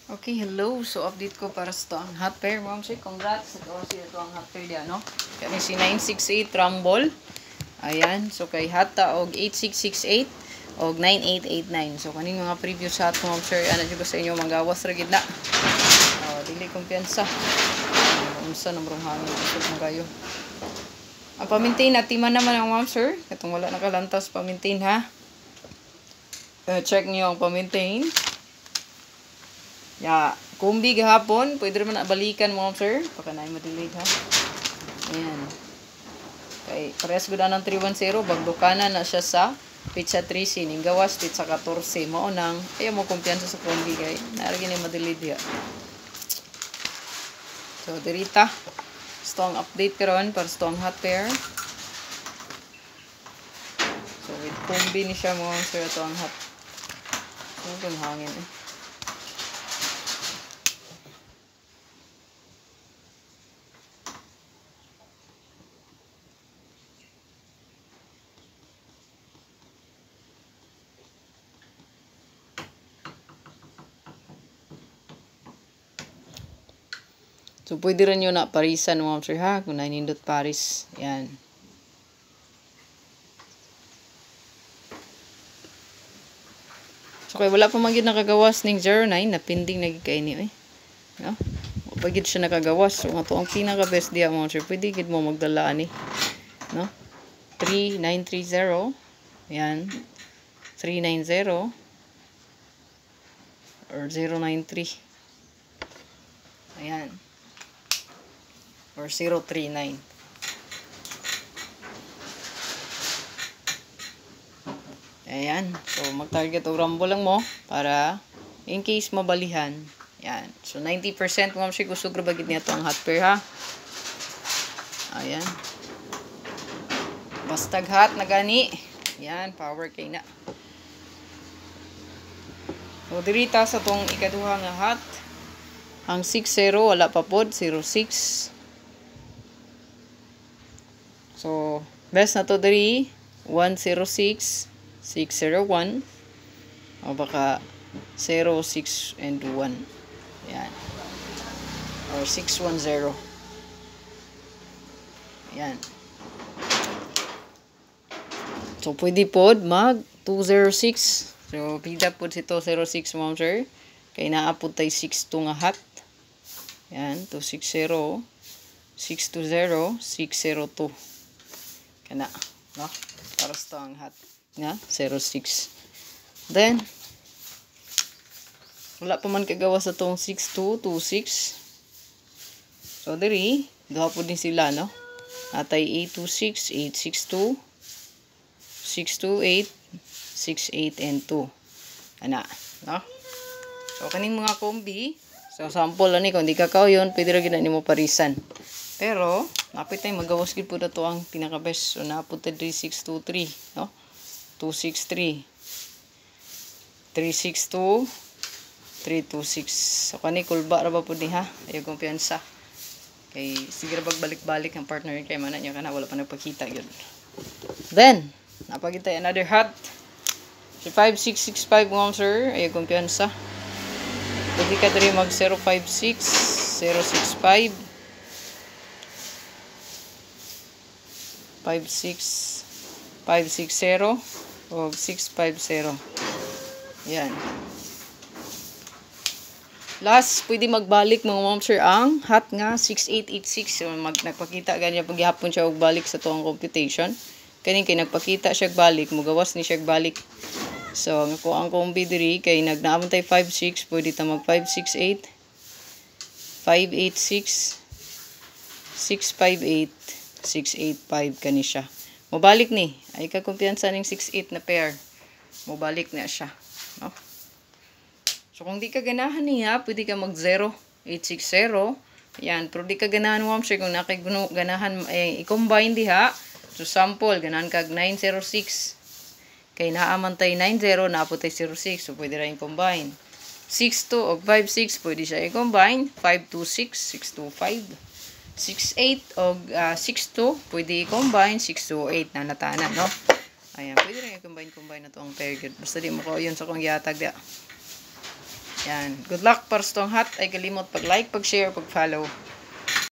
Okay, hello. So, update ko para sa ang hot pair. Ma'am, say, congrats. Ito siya ito ang hot pair diyan, no? Kani si 968 Rumble. Ayan. So, kay Hata og 8668 og 9889. So, kaning mga previous hot ko, ma'am, sir. Ano dyan sa inyo, manggawas ra gid na. Dili kumpiyansa. Unsa na marong hangin. Usog mo kayo. Ang pamintain, atiman naman ang ma'am, sir. Itong wala nakalantas, pamintain, ha? Check niyo ang pamintain. Kumbi gahapon, pwede naman balikan mo, sir. Baka na ma-delete, ha. Ayan. Okay, parehas guda ng 310. Bagdukana na siya sa pizza 13. Gawas, pizza 14. Maunang, ayaw mo kumpiyansa sa kumbi, kay. Naragin yung ma-delete, ha. So, dirita. Gusto ang update karon para sa ang hot pair. So, with kumbi ni siya mo, sir. Ito ang hot. Ano itong hangin, eh. So, pwede rin yun na parisan, ma'am sir, ha? Kung nainindot Paris. Yan. So, kaya wala pa magiging nakagawas ng 09 na pending nagigay niyo, eh. No? Pagid siya nakagawas. So, ito ang pinaka-best diya, ma'am sir. Pwede gid mo magdala, ni. No? 3930. Yan. 390. Or 093. Ayan. Or 039. Ayan. So, mag-target o rumble lang mo para in case mabalihan. Ayan. So, 90% ma'am siya gusto grabagid niya ito ang hot pair, ha? Ayan. Bastag hot na gani. Ayan. Power kay na. So, dirita sa itong ikaduha nga hot. Ang 60 wala pa pod. 06. So, best na to diri 106 601 o baka 06 and 1. Yan. Or 610. Yan. So, pwede pod mag 206. So, pida pod sito 06, ma'am sir. Kaya naapod tayo 62 nga hot. Yan. 260 620 602. Kana, no? Para sa ang hot nga 06. Then wala pa man kagawa sa tong 6226. So diri duha pud din sila, no? Atay 826 862 628 68 and 2. Ana, no? So kaning mga kombi, so sample ani kung di kakao yon, pwede ra gid na nimo parisan. Pero, napit tayo magawas gid po na to ang pinaka-best. So, napot tayo 3623, no? 263, 362, 326. So, kani kulba ra ba po ni, ha? Ayaw kumpiyansa. Kay, sige ra balik-balik ang partner kay mana niya kana wala pa nagpakita yun. Then, napagid tayo another hot. Si 5665 mo, sir. Ayaw kumpiyansa. Pwede ka rin mag 056, 065, 560 o 650. Yan. Last, pwede magbalik mga ma'am sir ang hot nga 6886. So, nagpakita ganyan paghihapon siya og balik sa tuwang computation. Kani kay nagpakita siya balik, mugawas ni siya balik. So, ako ang kombi diri kay nagnaamon tay 56, pwede ta mag 568, 586, 658, 685 kani siya. Mobalik ni. Ay ka kumpiyansa ning 68 na pair. Mobalik na siya, no? So kung di ka ganahan niya, pwede ka mag 0860. Yan, pero di ka ganahan mo, sure kung ganahan i-combine diha. So sample ganahan kag 906. Kay naaman tay 90 na tay 06, so pwede ra i-combine. 62 o 56 pwede siya i-combine. 526, 625. 68 o 62, pwede i-combine. 628 na natana, no? Ayan, pwede rin i-combine na to ang pair. Basta di mo ko yun sa kong yatag. Yan. Good luck para sa tong hat. Ay kalimot pag-like, pag-share, pag-follow.